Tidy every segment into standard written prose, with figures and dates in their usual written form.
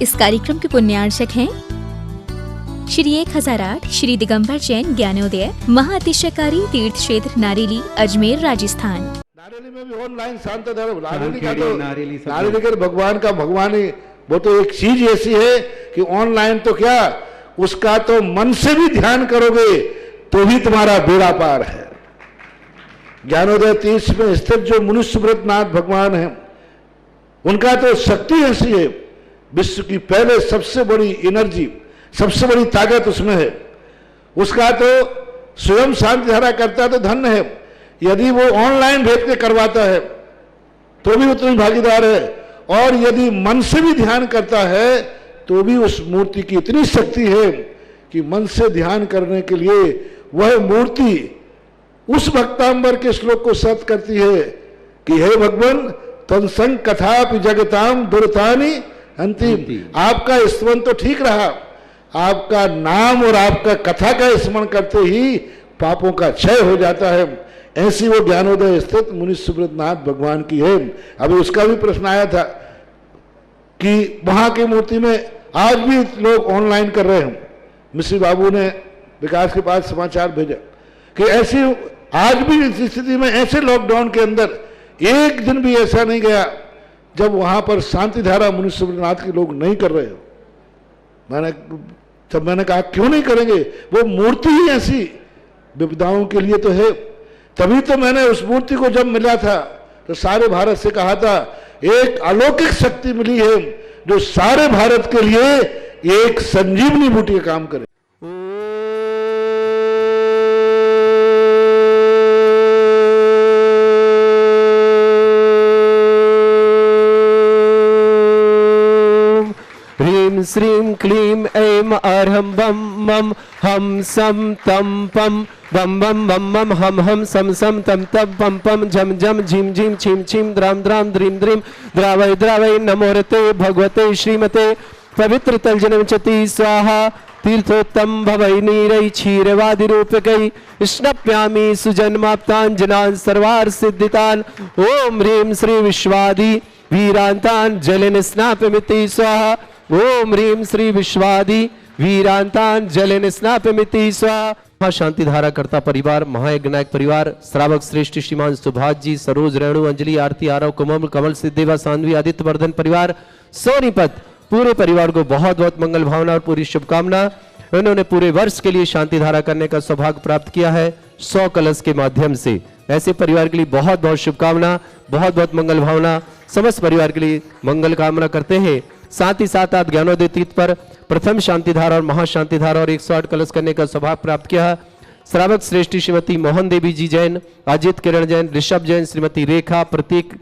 इस कार्यक्रम के पुण्यार्चक हैं श्री 1008 श्री दिगंबर जैन ज्ञानोदय महाअतिशयकारी तीर्थ क्षेत्र नारेली अजमेर राजस्थान। नारेली में भी ऑनलाइन शांत धर्म नारेली का भगवान का भगवान ही वो तो एक चीज ऐसी है कि ऑनलाइन तो क्या उसका तो मन से भी ध्यान करोगे तो भी तुम्हारा बेड़ा पार है। ज्ञानोदय तीर्थ में स्थित जो मुनि सुब्रतनाथ भगवान है उनका तो शक्ति ऐसी है, विश्व की पहले सबसे बड़ी एनर्जी सबसे बड़ी ताकत उसमें है। उसका तो स्वयं शांति धारा करता तो धन्य है, यदि वो ऑनलाइन भेज के करवाता है तो भी उतनी भागीदार है, और यदि मन से भी ध्यान करता है तो भी उस मूर्ति की इतनी शक्ति है कि मन से ध्यान करने के लिए वह मूर्ति उस भक्तांबर के श्लोक को सत्य करती है कि हे भगवान तत्संग कथापि जगताम दुर्तानि अंतिम। आपका स्मरण तो ठीक रहा, आपका नाम और आपका कथा का स्मरण करते ही पापों का क्षय हो जाता है। ऐसी वो ज्ञानोदय स्थित मुनि सुब्रतनाथ भगवान की है। अभी उसका भी प्रश्न आया था कि वहां की मूर्ति में आज भी लोग ऑनलाइन कर रहे हैं। मिश्री बाबू ने विकास के पास समाचार भेजा कि ऐसी आज भी इस स्थिति में ऐसे लॉकडाउन के अंदर एक दिन भी ऐसा नहीं गया जब वहां पर शांति धारा मुनि सुब्रतनाथ के लोग नहीं कर रहे हो। मैंने कहा क्यों नहीं करेंगे, वो मूर्ति ही ऐसी विपदाओं के लिए तो है। तभी तो मैंने उस मूर्ति को जब मिला था तो सारे भारत से कहा था एक अलौकिक शक्ति मिली है जो सारे भारत के लिए एक संजीवनी बूटी का काम करे। ह्रीं श्रीं क्लीं ऐं अर्हं बम मम हम सम तम पम बम बम बम बम हम हम सम सम तम तम पम पम झम झम झिम झिम छिम छिम द्राम द्राम द्रीम द्रीम द्रावय द्रावय नमोरते भगवते श्रीमते पवित्र तलजनम चति स्वाहा तीर्थोत्तम भवै नीरै क्षीरवादि रूपकै स्नप्यामि सुजन्माप्तांजनान् सर्वार सिद्धितान् ओम ह्रीं श्री विश्वादि वीरांतान् जलेन स्नापयमिति स्वाहा ओम ह्रीं श्री विश्वादि वीरांतान् जलेन स्नापयमिति स्वाहा। महाशांति धारा करता परिवार, महायज्ञनायक परिवार, श्रावक श्रेष्ठ श्रीमान सुभाष जी, सरोज, रेणु, अंजलि, आरती, आरव, कुमम, कमल, सिद्धेवा, सान्वी, आदित्य वर्धन परिवार, सोनीपत, पूरे परिवार को बहुत बहुत मंगल भावना और पूरी शुभकामना। उन्होंने पूरे वर्ष के लिए शांति धारा करने का सौभाग्य प्राप्त किया है 100 कलश के माध्यम से। ऐसे परिवार के लिए बहुत बहुत शुभकामना, बहुत बहुत मंगल भावना, समस्त परिवार के लिए मंगल कामना करते हैं। साथ ही साथ आप ज्ञानोदय तीर्थ पर प्रथम शांति धारा और महाशांति धारा और 108 कलश करने का सौभाग्य प्राप्त किया। श्रावक श्रेष्ठ श्रीमती मोहन देवी जी जैन, अजित किरण जैन, ऋषभ जैन, श्रीमती रेखा, प्रतीक,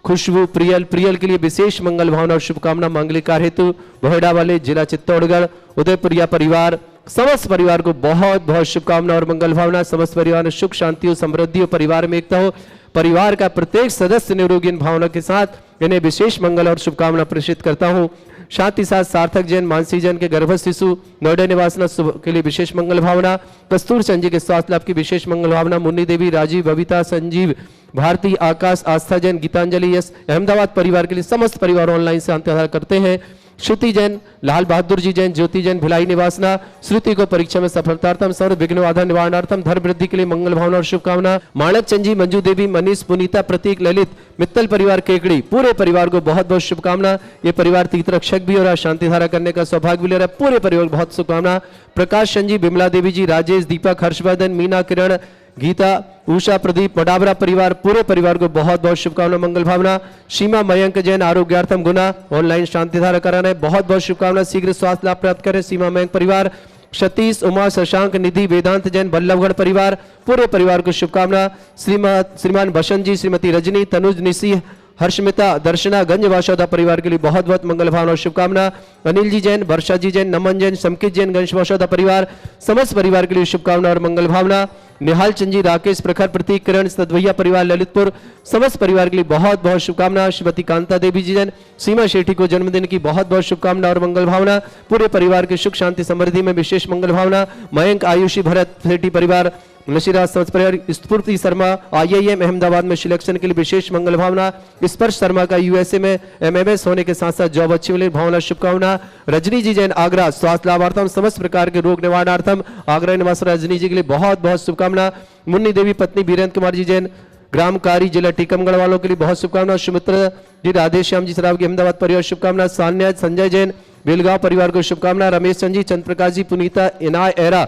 खुशबू, प्रियल के लिए विशेष मंगल भावना और शुभकामना मांगलिकार हेतु भोएडा वाले जिला चित्तौड़गढ़ उदयपुरिया परिवार, समस्त परिवार को बहुत बहुत शुभकामना और मंगल भावना। समस्त परिवार में सुख शांति और समृद्धि और परिवार में एकता हो। परिवार का प्रत्येक सदस्य निरोगी भावना के साथ इन्हें विशेष मंगल और शुभकामना प्रेषित करता हूँ। साथ ही साथ सार्थक जैन, मानसी जैन के गर्भस्थ शिशु नोएडा निवासना के लिए विशेष मंगल भावना। कस्तूर चंद जी के स्वास्थ्य लाभ की विशेष मंगल भावना। मुन्नी देवी, राजीव, बबीता, संजीव, भारती, आकाश, आस्था जैन, गीतांजलि, यश, अहमदाबाद परिवार के लिए समस्त परिवार ऑनलाइन से शांति धारा करते हैं। श्रुति जैन, लाल बहादुर जी जैन, ज्योति जैन, भिलाई निवासना, श्रुति को परीक्षा में सफलतार्थम सर्व विघ्न बाधा निवारणार्थम धर्म वृद्धि के लिए मंगल भावना और शुभकामना। माणक चंद जी, मंजू देवी, मनीष, पुनीता, प्रतीक, ललित, मित्तल परिवार केकड़ी, पूरे परिवार को बहुत बहुत शुभकामना। ये परिवार तीर्थरक्षक भी हो रहा, शांति धारा करने का सौभाग्य भी ले रहा है। पूरे परिवार को बहुत शुभकामना। प्रकाश चंद जी, बिमला देवी जी, राजेश, दीपक, हर्षवर्धन, मीना, किरण, गीता, उषा, प्रदीप, मडाबरा परिवार, पूरे परिवार को बहुत बहुत शुभकामना मंगल भावना। सीमा, मयंक जैन, आरोग्यार्थम गुना ऑनलाइन शांति धारा कराना है, बहुत बहुत शुभकामना। शीघ्र स्वास्थ्य लाभ प्राप्त करें सीमा मयंक परिवार। सतीश, उमा, शशांक, निधि, वेदांत जैन, बल्लभगढ़ परिवार, पूरे परिवार को शुभकामना। श्रीमान बसंत जी, श्रीमती रजनी, तनुज, निशी, हर्षमिता, दर्शना, गंज वासौदा परिवार के लिए बहुत बहुत मंगल भावना और शुभकामना। अनिल जी जैन, वर्षा जी जैन, नमन जैन, समकित जैन, गंज वासौदा परिवार, समस्त परिवार के लिए शुभकामना और मंगल भावना। निहाल चंद जी, राकेश, प्रखर, प्रतीक, किरण, सदवैया परिवार, ललितपुर, समस्त परिवार के लिए बहुत बहुत शुभकामना। श्रीमती कांता देवी जी जैन, सीमा शेट्टी को जन्मदिन की बहुत बहुत शुभकामना और मंगल भावना। पूरे परिवार के सुख शांति समृद्धि में विशेष मंगल भावना। मयंक, आयुषी, भरत शेट्टी परिवार, नशीराज समझ परिवार, स्फूर्ति शर्मा IIM अहमदाबाद में सिलेक्शन के लिए विशेष मंगल भावना। स्पर्श शर्मा का USA में MMS होने के साथ साथ जॉब अच्छी मिले भावना शुभकामना। रजनी जी जैन आगरा स्वास्थ्य लाभार्थम समस्त प्रकार के रोग निवारणार्थम आगरा निवास रजनी जी के लिए बहुत बहुत शुभकामना। मुन्नी देवी पत्नी बीरेंद्र कुमार जी जैन ग्राम कारी जिला टीकमगढ़ वालों के लिए बहुत शुभकामना। सुमित्रा जी राधेश्याम जी सराव की अहमदाबाद परिवार शुभकामना। सान्या संजय जैन बेलगांव परिवार को शुभकामना। रमेश चंद जी चंद्रप्रकाश जी पुनीता इनाय एरा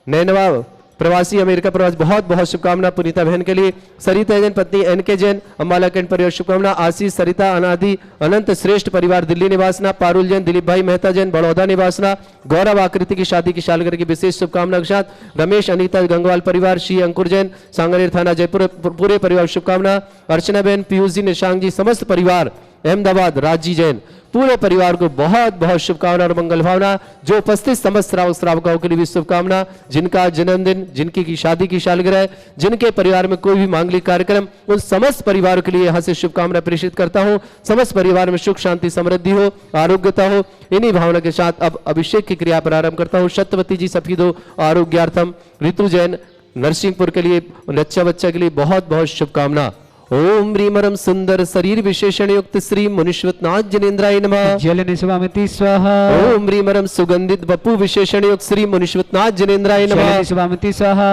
नैनवा प्रवासी अमेरिका प्रवास बहुत बहुत शुभकामना पुनीता बहन के लिए। सरिता जैन पत्नी NK जैन अम्बाला कैंट परिवार शुभकामना। आशीष सरिता अनादि अनंत श्रेष्ठ परिवार दिल्ली निवासना। पारुल जैन दिलीप भाई मेहता जैन बड़ौदा निवासना। गौरव आकृति की शादी की सालगिरह की विशेष शुभकामना के साथ रमेश अनीता गंगवाल परिवार। श्री अंकुर जैन सांगनेर थाना जयपुर पूरे परिवार शुभकामना। अर्चना बहन पीयूष जी निशांक जी समस्त परिवार अहमदाबाद राजी जैन पूरे परिवार को बहुत बहुत शुभकामना और मंगल भावना। जो उपस्थित समस्त श्रावक श्रावकाओं के लिए भी शुभकामना। जिनका जन्मदिन जिनकी की शादी की सालगिरह जिनके परिवार में कोई भी मांगलिक कार्यक्रम उन समस्त परिवार के लिए यहाँ से शुभकामना प्रेषित करता हूँ। समस्त परिवार में सुख शांति समृद्धि हो आरोग्यता हो। इन्हीं भावना के साथ अब अभिषेक की क्रिया प्रारंभ करता हूँ। सत्यवती जी सफीदो आरोग्यार्थम ऋतु जैन नरसिंहपुर के लिए बच्चा के लिए बहुत बहुत शुभकामना। ओम ह्रीमरम सुंदर शरीर विशेषण युक्त श्री मुनिश्वतनाथ जनेन्द्राय नमः। जल निस्वामिति स्वाहा। ओम ह्रीमरम सुगंधित बपु विशेषण युक्त श्री मुनिश्वतनाथ जनेन्द्राय नमः। जल निस्वामिति स्वाहा।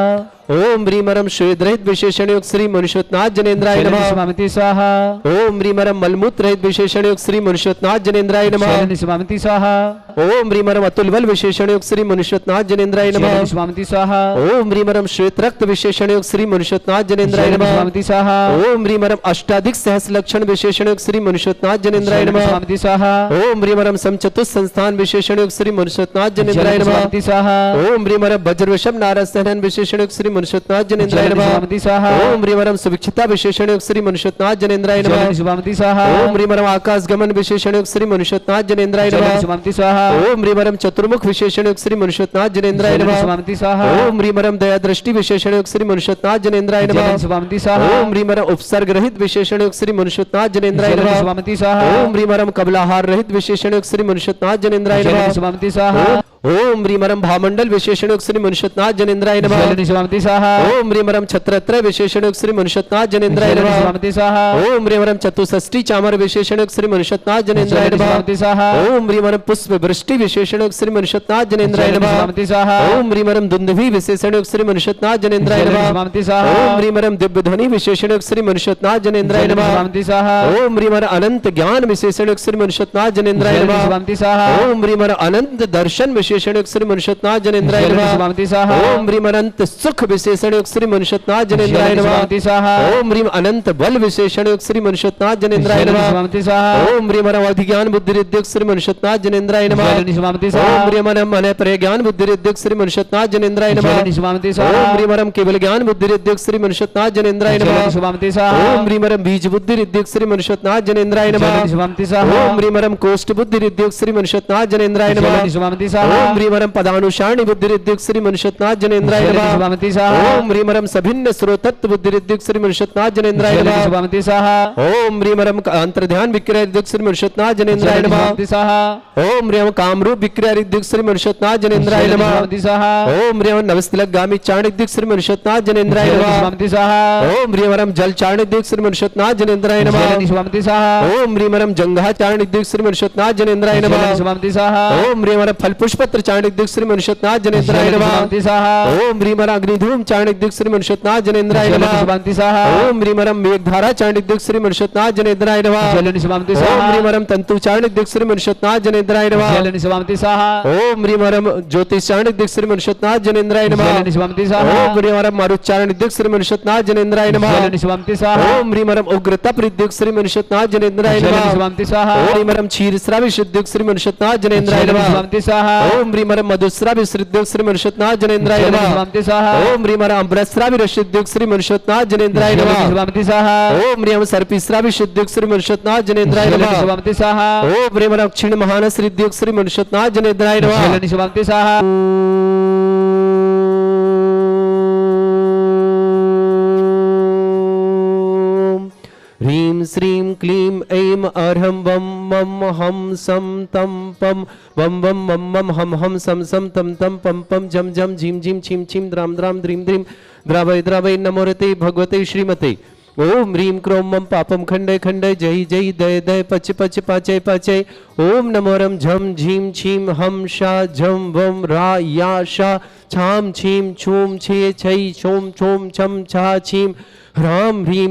ओम ह्रीमरम श्वेत रहित विशेषण युक्त श्री मुनिश्वतनाथ जनेन्द्राय जल नमः। निस्वामिति स्वाहा। ओम ह्रीमरम मलमूत्र रहित विशेषण युक्त श्री मुनिश्वतनाथ जनेन्द्राय नमः। जल निस्वामिति स्वाहा। ओम ह्रीमरम अतुल बल विशेषण युक्त श्री मुनिश्वतनाथ जनेन्द्राय जल नमः। निस्वामिति स्वाहा। ओम ह्रीमरम श्वेत रक्त विशेषण युक्त श्री मुनिश्वतनाथ जनेन्द्राय जल नमः। निस्वामिति स्वाहा। ओम ह्रीमरम अष्टाधिक सहस्र लक्षण विशेषण युक्त श्री मुनिश्वतनाथ जनेन्द्राय जल नमः। निस्वामिति स्वाहा। ओम ह्रीमरम समचतुष संस्थान विशेषण युक्त श्री मुनिश्वतनाथ जल जनेन्द्राय नमः। निस्वामिति स्वाहा। ओम ह्रीमरम वज्रवशम नारद सहनन विशेषण युक्त श्री मुनिश्वतनाथ जनेन्द्राय जल नमः। निस्वामिति स्वाहा। ओम ह्रीमरम सुभिक्षिता विशेषण युक्त श्री मुनिश्वतनाथ जनेन्द्राय जल नमः। निस्वामिति स्वाहा। ओम ह्रीमरम आकाश गमन विशेषण युक्त श्री मुनिश्वतनाथ जनेन्द्राय जल नमः। निस्वामिति स्वाहा। ओम ह्रीमरम चतुर्मुख विशेषण युक्त श्री मुनिश्वतनाथ जनेन्द्राय जल नमः। निस्वामिति स्वाहा। ओम ह्रीमरम दया दृष्टि विशेषण युक्त श्री मुनिश्वतनाथ जनेन्द्राय जल नमः। निस्वामिति स्वाहा। ओम ह्रीमरम उपसर्ग रहित विशेषण युक्त श्री मुनिश्वतनाथ जनेन्द्राय जल नमः। निस्वामिति स्वाहा। ओम ह्रीमरम कबलाहार रहित विशेषण युक्त श्री मुनिश्वतनाथ जनेन्द्राय जल नमः। निस्वामिति स्वाहा। ओम ह्रीमरम भामंडल विशेषण युक्त श्री मुनिश्वतनाथ जनेन्द्राय नमः। जल निस्वामिति स्वाहा। ओम ह्रीमरम छत्रत्र विशेषण युक्त श्री मुनिश्वतनाथ जनेन्द्राय जल नमः। निस्वामिति स्वाहा। ओम ह्रीमरम चतुष्षष्टि चामर विशेषण युक्त श्री मुनिश्वतनाथ जनेन्द्राय जल नमः। निस्वामिति स्वाहा। ओम ह्रीमरम पुष्प वृष्टि विशेषण युक्त श्री मुनिश्वतनाथ जनेन्द्राय जल नमः। निस्वामिति स्वाहा। ओम ह्रीमरम दुंदुभि विशेषण युक्त श्री मुनिश्वतनाथ जनेन्द्राय जल नमः। निस्वामिति स्वाहा। ओम ह्रीमरम दिव्य ध्वनि विशेषण युक्त श्री मुनिश्वतनाथ जनेन्द्राय जल नमः। निस्वामिति स्वाहा। ओम ह्रीमरम अनंत ज्ञान विशेषण युक्त श्री मुनिश्वतनाथ जनेन्द्राय जल नमः। निस्वामिति स्वाहा। ओम ह्रीमरम अनंत दर्शन विशेषण युक्त श्री मुनिश्वतनाथ जनेन्द्राय जल नमः। निस्वामिति स्वाहा। ओम ह्रीम अनंत सुख विशेषण युक्त श्री मुनिश्वतनाथ जनेन्द्राय जल नमः। निस्वामिति स्वाहा। ओम ह्रीम अनंत बल विशेषण युक्त श्री मुनिश्वतनाथ जनेन्द्राय जल नमः। निस्वामिति स्वाहा। ओम ह्रीम अधिज्ञान बुद्धि रिद्युक्त श्री मुनिश्वतनाथ जनेन्द्राय नमः। जल निस्वामिति स्वाहा। ओम ह्रीम मन प्रज्ञान बुद्धि रिद्युक्त श्री मुनिश्वतनाथ जनेन्द्राय नमः। जल निस्वामिति स्वाहा। ओम ह्रीम केवल ज्ञान बुद्धि रिद्युक्त श्री मुनिश्वतनाथ जनेन्द्राय जल नमः। निस्वामिति स्वाहा। ओम ह्रीम बीज बुद्धि रिद्युक्त श्री मुनिश्वतनाथ जनेन्द्राय जल नमः। निस्वामिति स्वाहा। ओम ह्रीम कोष्ठ बुद्धि रिद्युक्त श्री मुनिश्वतनाथ जनेन्द्राय जल नमः। निस्वामिति स्वाहा। ओम ह्रीम पदानुसारणी बुद्धि रिद्युक्त श्री मुनिश्वतनाथ जनेन्द्राय जल नमः। निस्वामिति स्वाहा। ओम ह्रीमरम सभिन्न स्रोतत्व बुद्धि रिद्युक्त श्री मुनिश्वतनाथ जनेन्द्राय जल नमः। निस्वामिति स्वाहा। ओम ह्रीमरम अंतर्ध्यान विक्रिया रिद्युक्त श्री मुनिश्वतनाथ जनेन्द्राय जल नमः। निस्वामिति स्वाहा। ओम ह्रीम कामरूप विक्रिया रिद्युक्त श्री मुनिश्वतनाथ जनेन्द्राय जल नमः। निस्वामिति स्वाहा। ओम ह्रीम नवस्तिलक गामी चाणिद्युक्त श्री मुनिश्वतनाथ जनेन्द्राय जल नमः। निस्वामिति स्वाहा। ओम ह्रीमरम जल चाणिद्युक्त श्री मुनिश्वतनाथ जनेन्द्राय जल नमः। निस्वामिति स्वाहा। ओम ह्रीमरम जंघा चाणिद्युक्त श्री मुनिश्वतनाथ जनेन्द्राय जल नमः। निस्वामिति स्वाहा। ओम ह्रीमरम फल पुष्पत्र चाणिद्युक्त श्री मुनिश्वतनाथ जनेन्द्राय जल नमः। निस्वामिति स्वाहा। ओम ह्रीमरम अग्निधूम चाणिद्युक्त श्री मुनिश्वतनाथ जनेन्द्राय जल नमः। निस्वामिति स्वाहा। ओम ह्रीमरम मेघधारा चाणिद्युक्त श्री मुनिश्वतनाथ जनेन्द्राय नमः। जल निस्वामिति ओम स्वाहा। ह्रीमरम तंतु चाणिद्युक्त श्री मुनिश्वतनाथ जनेन्द्राय नमः। जल निस्वामिति स्वाहा। ओम ह्रीमरम ज्योतिष चाणिद्युक्त श्री मुनिश्वतनाथ जनेन्द्राय नमः। जल निस्वामिति स्वाहा। ओम ह्रीमरम मारुच्चारणिद्युक्त श्री मुनिश्वतनाथ जनेन्द्राय नमः। जल निस्वामिति स्वाहा। ओम ह्रीमरम उग्र तप रिद्युक्त श्री मुनिश्वतनाथ जनेन्द्राय जल नमः। निस्वामिति स्वाहा। ओम ह्रीमरम क्षीर श्राविश रिद्युक्त श्री मुनिश्वतनाथ जनेन्द्राय जल नमः। निस्वामिति स्वाहा। ओम ह्रीमरम मधुश्राविश रिद्युक्त श्री मुनिश्वतनाथ जनेन्द्राय जल नमः। निस्वामिति स्वाहा। ओम ह्रीमरम अम्बरश्राविश रिद्युक्त श्री मुनिश्वतनाथ जनेन्द्राय जल नमः। निस्वामिति स्वाहा। ओम ह्रीम सर्पिश्राविश रिद्युक्त श्री मुनिश्वतनाथ जनेन्द्राय जल नमः। निस्वामिति स्वाहा। ओम ह्रीमरम क्षीण महानस रिद्युक्त श्री मुनिश्वतनाथ जनेन्द्राय नमः। जल निस्वामिति स्वाहा। ह्रीं श्रीं क्लीं ऐं अर्हं वं मं हं सं तं पं वं वं मं मं हं हं सं सं तं तं पं पं जं जं झीं झीं छीं छीं द्रां द्रां द्रीं द्रीं द्रावय द्रावय नमोरते भगवते श्रीमते ओम ह्रीं क्रोम मम पापम खंडय खंडय जय जय दय दय पच पच पाचय पाचय ओम नमोरम झम झीम छीम हम शा झम वम रा या शा छाम छीम छूम छे छै छोम छोम छम छा छीम ह्राम ह्रीं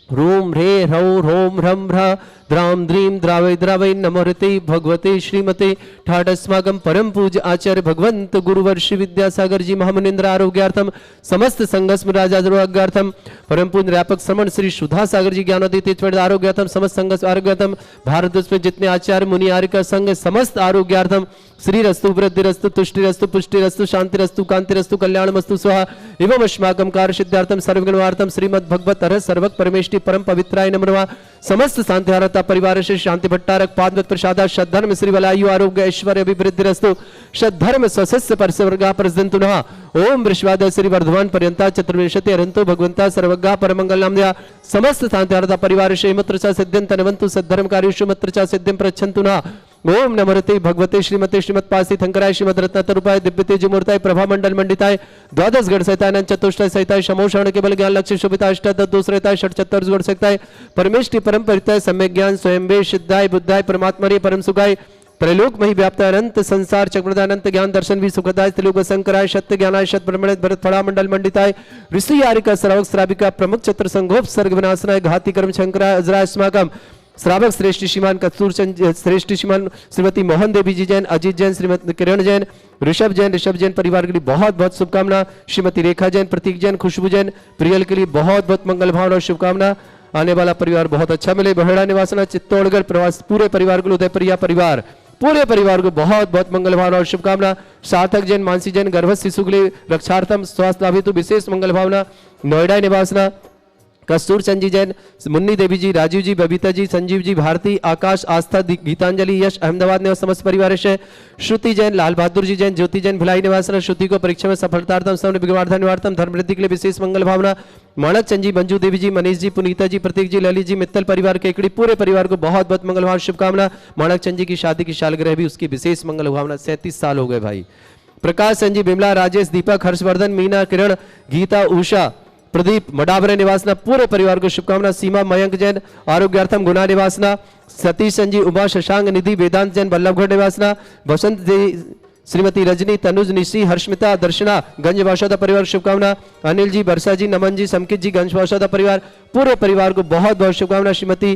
रूम रे रौ रोम ह्रम ह्रा द्राम द्रीम द्रावय द्रावय नमोरते भगवते श्रीमते ठाट अस्माकं परम पूज्य आचार्य भगवंत गुरुवर श्री विद्यासागर जी महामुनिंद्र आरोग्यार्थम समस्त संघस्म राजा आरोग्यार्थम परम पूज्य व्यापक श्रमण श्री सुधा सागर जी ज्ञानोदीत आरोग्यार्थम समस्त संघ आरोग्यार्थम भारत देश में जितने आचार्य मुनि आर्य संघ समस्त आरोग्यार्थम श्री रस्तु वृद्धि रस्तु तुष्टि रस्तु पुष्टि रस्तु शांति रस्तु कांति रस्तु कल्याण मस्तु स्वाहा एवं अस्माकं कार्य सिद्धार्थम सर्वगुणवार्थम श्रीमद् भगवत अरह सर्वक परमेष्टि परम पवित्राय नमः समस्त शांतिहारता परिवार से शांति भट्टारक पादवत प्रसादा सद्धर्म श्री वलायु आरोग्य ऐश्वर्य अभिवृद्धि रस्तु सद्धर्म सस्य परसवर्गा परजंतु नः ओम वृषवादय श्री वर्धमान पर्यंता चतुर्विंशति अरंतो भगवंता सर्वगा परमंगल नामया समस्त शांतिहारता परिवार से मत्र च सिद्धिं तनवन्तु सद्धर्म कार्येषु मत्र च सिद्धिं प्रच्छन्तु नः ओम नमोरते भगवते श्रीमते श्रीमत्पासी थंकराय श्रीमद रत्नतरूपाय दिव्यतेज मूर्ताय प्रभा मंडल मंडिताय द्वादश गण सहिताय चतुष्टय सहिताय समोषण केवल ज्ञान लक्ष्य शोभिताय अष्टादश दूसरेताय षट्चत्तर गण सहिताय परमेष्टि परम परिताय सम्यक ज्ञान स्वयंवे सिद्धाय बुद्धाय परमात्मरे परम सुखाय त्रैलोक मही व्याप्त अनंत संसार चक्रदानंत ज्ञान दर्शन भी सुखदाय त्रिलोक शंकराय सत्य ज्ञानाय शत ब्रह्मणे भरत फड़ा मंडल मंडिताय ऋषि आरिका श्रावक श्राविका प्रमुख चतुर संघोप सर्ग विनाशनाय घाती कर्म शंकराय अजराय अस्माकम श्रावक श्रेष्ठ श्रीमान कस्तूर श्रेष्ठ श्रीमान श्रीमती मोहन देवी जी जैन अजीत जैन श्रीमती किरण जैन ऋषभ जैन परिवार के लिए बहुत बहुत शुभकामना श्रीमती रेखा जैन प्रतीक जैन खुशबू जैन प्रियल के लिए बहुत बहुत मंगल भावना और शुभकामना आने वाला परिवार बहुत अच्छा मिले बहेड़ा निवासना चित्तौड़गढ़ प्रवास पूरे परिवार को उदयप्रिया परिवार पूरे परिवार को बहुत बहुत मंगल भावना और शुभकामना सार्थक जैन मानसी जैन गर्भस्थ शिशु के लिए रक्षार्थम स्वास्थ्य लाभित विशेष मंगल भावना नोएडा निवासना कस्तूर चंद जी जैन मुन्नी देवी जी राजीव जी बबीता जी संजीव जी भारती आकाश आस्था गीतांजलि यश अहमदाबाद निवास समस्त परिवार से श्रुति जैन लाल बहादुर जी जैन ज्योति जैन भिलाई निवासन श्रुति को परीक्षा में सफलतार्थम सबने विघ्नार्थम निवार्थम धर्म वृद्धि के लिए विशेष मंगल भावना माणक चंद जी मंजू देवी जी मनीष जी पुनीता जी प्रतीक जी ललित जी मित्तल परिवार केकड़ी पूरे परिवार को बहुत बहुत मंगल भावना शुभकामना माणक चंद जी की शादी की सालगिरह भी उसकी विशेष मंगल भावना 37 साल हो गए भाई प्रकाश चंद जी बिमला राजेश दीपक हर्षवर्धन मीना किरण गीता उषा प्रदीप मडावरे निवासना पूरे परिवार को शुभकामना सीमा मयंक जैन आरोग्यार्थम गुना निवासना सतीश संजी उमा शशांक निधि वेदांत जैन बल्लभगढ़ निवासना बसंत जी श्रीमती रजनी तनुज निशी हर्षमिता दर्शना गंज वासौदा परिवार शुभकामना अनिल जी वर्षा जी नमन जी समकित जी गंज वासौदा परिवार पूरे परिवार को बहुत बहुत शुभकामना श्रीमती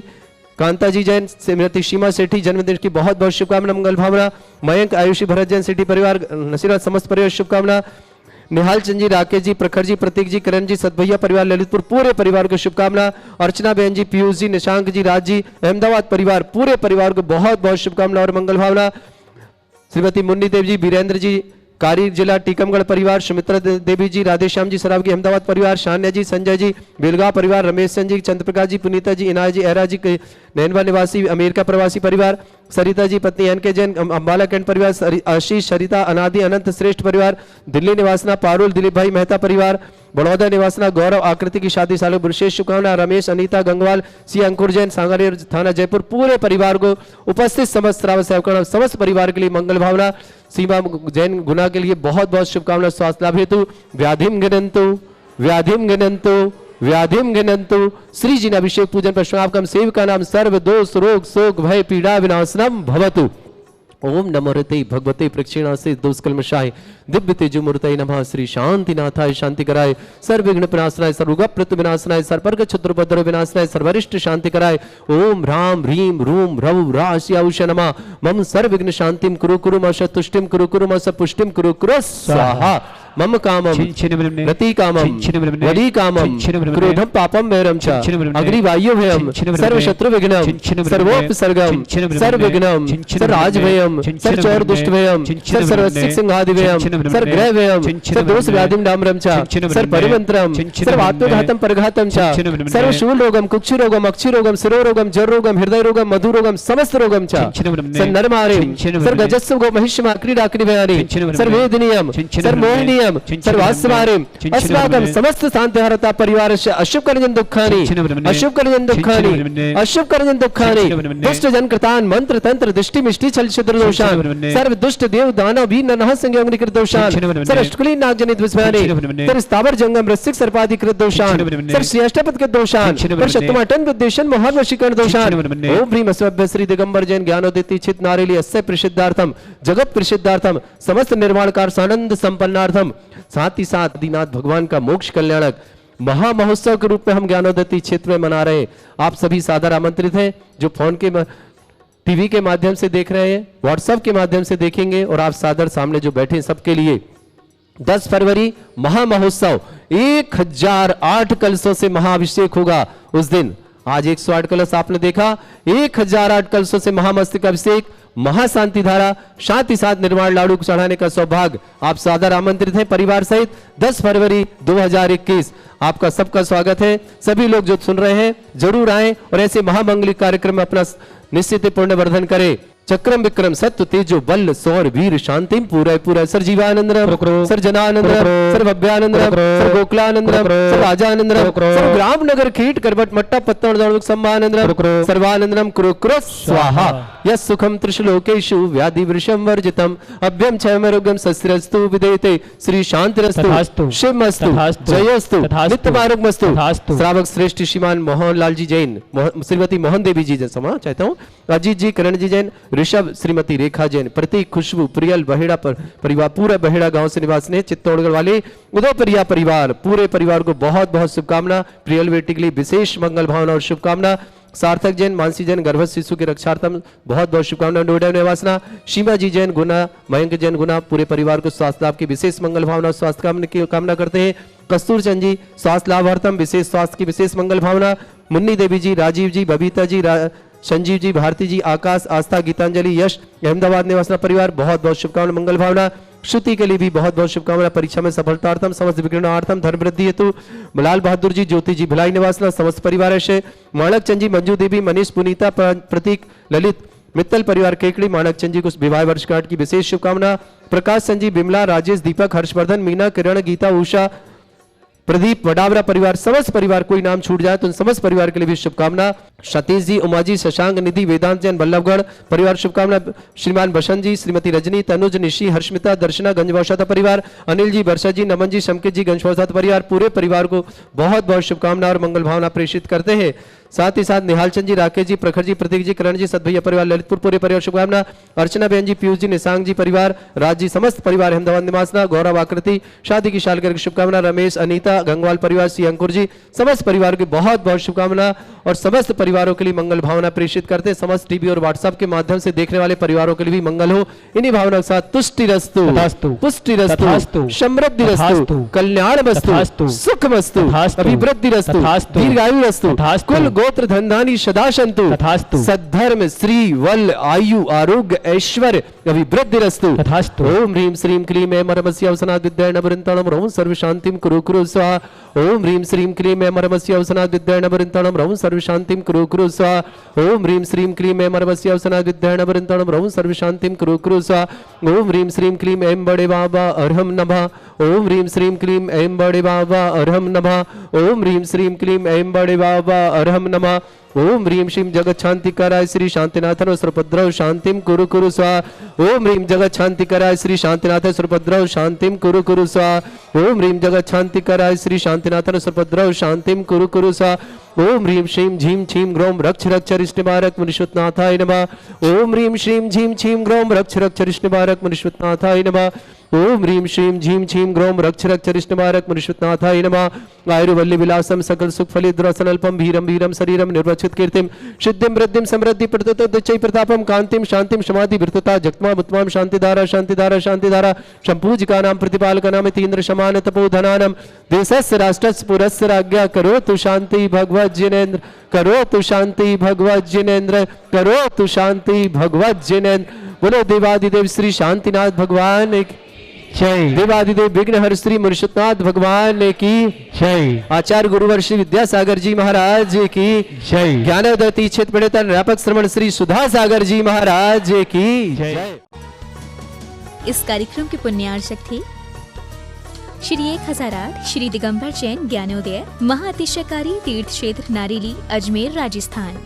कांता जी जैन श्रीमती सीमा सेठी जन्मदिन की बहुत बहुत शुभकामना मंगल भावना मयंक आयुषी भरत जैन सेठी परिवार नसीरात समस्त परिवार शुभकामना निहाल चंद जी राकेश जी प्रखर जी प्रतीक जी करण जी सतभैया परिवार ललितपुर पूरे परिवार को शुभकामना अर्चना बहन जी पीयूष जी निशांक जी राज जी अहमदाबाद परिवार पूरे परिवार को बहुत बहुत शुभकामना और मंगल भावना श्रीमती मुन्नी देव जी वीरेंद्र जी कारी जिला टीकमगढ़ परिवार सुमित्रा देवी जी राधेश्याम जी सरावगी अहमदाबाद परिवार शान्या जी संजय जी बेलगांव परिवार रमेश चंद जी चंद्रप्रकाश जी पुनीता जी इनाय जी एरा जी नैनवा निवासी अमेरिका प्रवासी परिवार सरिता जी पत्नी एन के जैन अम्बाला कैंट परिवार आशीष सरिता अनादि अनंत श्रेष्ठ परिवार दिल्ली निवासना पारुल दिलीप भाई मेहता परिवार बड़ौदा निवासना गौरव आकृति की शादी सालों विशेष शुभकामना रमेश अनीता गंगवाल सी अंकुर जैन सांगानेर थाना जयपुर पूरे परिवार को उपस्थित समस्त श्रावक सेवक समस्त परिवार के लिए मंगल भावना सीमा जैन गुना के लिए बहुत बहुत शुभकामना स्वास्थ्य लाभ हेतु व्याधिम गिनंतु व्याधिम गिनंतु श्री जी ने अभिषेक पूजन पश्चात सेविका नाम सर्व दोष रोग शोक भय पीड़ा विनाशनम भवतु ओम नमो रते भगवते प्रक्षिणासे दोषकल्मषाय दिव्य तेजोमूर्तये नमः श्री शांतिनाथाय शांति कराय सर्वविघ्न विनाशनाय सर्वगप्रत विनाशनाय सर्वर्ग क्षत्रुपद्र विनाशनाय सर्वरिष्ट शांति कराय ओम राम ह्रीं रूम रव राश्याउष नमः मम सर्वविघ्न शांतिम कुरु कुरु मश तुष्टिम कुरु कुरु मश पुष्टिम कुरु कुरु स्वाहा मम कामम रति कामम वली कामम क्रोधम पापम वैरम च अग्निवायु भयम सर्व शत्रु विघ्नम सर्वोपसर्गम सर्व विघ्नम सर्वराज भयम सर्व चौर दुष्ट भयम सर्व सर्वसिक सिंहादि भयम सर्व ग्रह भयम सर्व दोष व्याधिम डाम्रम च सर्व परिमंत्रम सर्व आत्मघातम परघातम च सर्व शूल रोगम कुक्षि रोगम अक्षि रोगम शिरो रोगम जर रोगम हृदय रोगम मधु रोगम समस्त रोगम च सर्व नरमारिम सर्व गजस्व गो महिष्मा क्रीडा क्रीडयानि सर्व वेदनीयम सर्व मोहनीय सर्वकार्यम सर्वास्वारिम अस्माकं समस्त शांतिहरता परिवारस्य अशुभकर्जन दुःखानि अशुभकर्जन दुःखानि अशुभकर्जन दुःखानि दुष्ट जन कृतान मंत्र तंत्र दृष्टि मिष्टि छल छिद्र दोषान सर्व दुष्ट देव दानव भी ननः संयोगनि कृत दोषान सर अष्टकुली नाग जनित विस्मयानि सर स्थावर जंगम रसिक सर्पादि कृत दोषान सर श्री अष्टपद कृत दोषान पर शतमाटन विद्वेषण मोहवशीकरण दोषान ओम ह्रीम अस्वभ्य श्री दिगंबर जैन ज्ञानोदिति चित नारेली अस्य प्रसिद्धार्थम जगत प्रसिद्धार्थम समस्त निर्माणकार सानंद संपन्नार्थम साथ ही साथ आदिनाथ भगवान का मोक्ष कल्याणक महामहोत्सव के रूप में हम ज्ञानोदिति क्षेत्र में मना रहे हैं। आप सभी सादर आमंत्रित हैं जो फोन के टीवी के माध्यम से देख रहे हैं, व्हाट्सएप के माध्यम से देखेंगे और आप सादर सामने जो बैठे हैं सबके लिए 10 फरवरी महामहोत्सव 1008 कलशों से महाअभिषेक होगा। उस दिन आज 108 कलश आपने देखा, 1008 कलशों से महामस्तक अभिषेक महाशांति धारा शांति साथ निर्माण लाडू चढ़ाने का सौभाग्य आप सादर आमंत्रित हैं परिवार सहित 10 फरवरी 2021 आपका सबका स्वागत है। सभी लोग जो सुन रहे हैं जरूर आएं और ऐसे महामंगलिक कार्यक्रम में अपना निश्चित पुण्य वर्धन करें। चक्रम विक्रम सत्य तेजो बल सौर वीर शांति पूरा पूरा सर जीवानंदरम सर जनानंदरम सर भव्यानंदरम सर गोकुलानंदरम सर राजानंदरम सर ग्राम नगर कीट करबट मट्टा पत्तन दौड़ुक सम्मानंदरम सर्वानंदरम कुरु कुरु स्वाहा यस सुखम त्रिशलोकेषु व्याधि वृषम वर्जितम अभ्यम क्षयमरोग्यम सस्रस्तु विदेते श्री शांतिरस्तु शिवमस्तु जयोस्तु नित्यमारोग्यमस्तु। श्रावक श्रेष्ठ श्रीमान मोहन लाल जी जैन, श्रीमती मोहन देवी जी जैसा चाहता हूँ, अजीत जी, करण जी जैन, ऋषभ, श्रीमती रेखा जैन, प्रतीक, खुशबू, प्रियल, बहेड़ा परिवार, पूरा बहेड़ा गांव से निवासी है, चित्तौड़गढ़ वाले उदयप्रिया परिवार, पूरे परिवार को बहुत बहुत शुभकामना। प्रियल बेटी के लिए विशेष मंगल भावना और शुभकामना। सार्थक जैन, मानसी जैन, गर्भस्थ शिशु के रक्षार्थम बहुत बहुत शुभकामना। नोएडा निवासना सीमा जी जैन गुना, मयंक जैन गुना, पूरे परिवार को स्वास्थ्य लाभ की विशेष मंगल भावना और स्वास्थ्य की कामना करते हैं। कस्तूर चंद जी स्वास्थ्य लाभार्थम विशेष स्वास्थ्य की विशेष मंगल भावना। मुन्नी देवी जी, राजीव जी, बबीता जी, संजीव जी, भारती जी, आकाश, आस्था, गीतांजलि, यश, अहमदाबाद निवासना परिवार बहुत बहुत शुभकामना मंगल भावना। श्रुति के लिए भी बहुत बहुत शुभकामना। परीक्षा में सफलतार्थम समस्त विघ्नार्थम धर्म वृद्धि हेतु लाल बहादुर जी, ज्योति जी, भिलाई निवासना समस्त परिवार से। माणक चंद जी, मंजू देवी, मनीष, पुनीता, प्रतीक, ललित, मित्तल परिवार केकड़ी, माणक चंद जी को विवाह वर्षगांठ की विशेष शुभकामना। प्रकाश चंद जी, बिमला, राजेश, दीपक, हर्षवर्धन, मीना, किरण, गीता, उषा, प्रदीप, वडावरा परिवार, समस्त परिवार, कोई नाम छूट जाए तो उन समस्त परिवार के लिए भी शुभकामना। सतीश जी, उमा जी, शशांक, निधि, वेदांत जैन, बल्लभगढ़ परिवार शुभकामना। श्रीमान बसंत जी, श्रीमती रजनी, तनुज, निशी, हर्षमिता, दर्शना, गंजवौशाता परिवार, अनिल जी, वर्षा जी, नमन जी, शमकित जी, गंजवौशाता परिवार, पूरे परिवार को बहुत बहुत शुभकामना और मंगल भावना प्रेषित करते हैं। साथ ही साथ निहाल चंद जी, राकेश जी, प्रखर जी, प्रतीक जी, करण जी, सदभैया परिवार, ललितपुर पूरे परिवार शुभकामना। अर्चना बहन जी, पीयूष जी, निशांक जी परिवार, राज जी, समस्त परिवार, अहमदाबाद निवासना, गौरव, आकृति, शादी की सालगिरह की शुभकामना। रमेश, अनीता, गंगवाल परिवार, सी अंकुर जी, समस्त परिवार की बहुत बहुत शुभकामना और समस्त परिवारों के लिए मंगल भावना प्रेषित करते हैं। समस्त टीवी और व्हाट्सएप के माध्यम से देखने वाले परिवारों के लिए भी मंगल हो। इन्हीं भावनाओं के साथ तुष्टिरस्तु, पुष्टिरस्तु, समृद्धिरस्तु, कल्याणमस्तु, सुखमस्तु, अभिवृद्धिरस्तु, दीर्घायुरस्तु, कुल गोत्र धनधानी सदा सन्तु, सद्धर्म, श्री, वल, आयु, आरोग्य, ऐश्वर्य, अभिवृद्धिरस्तु। ओम ह्रीं श्रीं क्लीं ऐं मरमस्य अवसनात् विद्याय नवरिन्तणं रौं सर्व शांतिं कुरु कुरु स्वाहा। ओम ह्रीं श्रीं क्लीं ऐं मरमस्य अवसनात् विद्याय नवरिन्तणं रौं सर्व शांतिं कुरु कुरु स्वाहा। ओम ह्रीं श्रीं क्लीं ऐं मरमस्य अवसनात् विद्याय नवरिन्तणं रौं सर्व शांतिं कुरु कुरु स्वाहा। ओम ह्रीं श्रीं क्लीं ऐं बड़े बाबा अर्हम नमः। ओम ह्रीं श्रीं क्लीं ऐं बड़े बाबा अर्हम नमः। ओम ह्रीं श्रीं क्लीं ऐं बड़े बाबा अर्हम नमः। ओम ह्रीं श्रीं जगत शांति कराय श्री शांतिनाथन सुरभद्रव शांतिम कुरु कुरु स्वाहा। ओम ह्रीं जगत शांति कराय श्री शांतिनाथ सुरभद्रव शांतिम कुरु कुरु स्वाहा। ओम ह्रीं जगत शांति कराय श्री शांतिनाथन सुरभद्रव शांतिम कुरु कुरु स्वाहा। ओम ह्रीं श्रीं झीं छीं ग्रौं रक्ष रक्ष रिष्टमारक मुनिश्वतनाथाय नमः। ओम ह्रीं श्रीं झीं छीं ग्रौं रक्ष रक्ष रिष्टमारक मुनिश्वतनाथाय नमः। ओम ह्रीं श्रीं झीं छीं ग्रौं रक्ष रक्ष रिष्टमारक मुनिश्वतनाथाय नमः। आयुर्वल्ली विलासम सकल सुख फलिद्रसनल्पम भीरम भीरम शरीरम निर्वक्षित कीर्तिम सिद्धिम वृद्धिम समृद्धि प्रततोच्चै प्रतापम कांतिम शांतिम समाधि वृत्तता जगत्मा मुत्माम शांतिधारा शांतिधारा शांतिधारा संपूजिकानां प्रतिपालकानां तीन्द्र समान तपोधनानां देशस्य राष्ट्रस्य पुरस्य राज्ञा करोतु शांति भगवत जिनेन्द्र करोतु शांति भगवत जिनेन्द्र करोतु शांति भगवत जिनेन्द्र। बोलो देवादिदेव श्री शांतिनाथ भगवान जय। देवादिदेव विघ्नहर श्री मुनिश्वतनाथ भगवान की जय। आचार्य गुरुवर श्री विद्यासागर जी महाराज की जय। ज्ञानोदय क्षेत्र पंडित व्यापक श्रवण श्री सुधा सागर जी महाराज की जय। इस कार्यक्रम के पुण्यार्चक थे श्री 1008 श्री दिगंबर जैन ज्ञानोदय महाअतिशयकारी तीर्थ क्षेत्र नारेली अजमेर राजस्थान।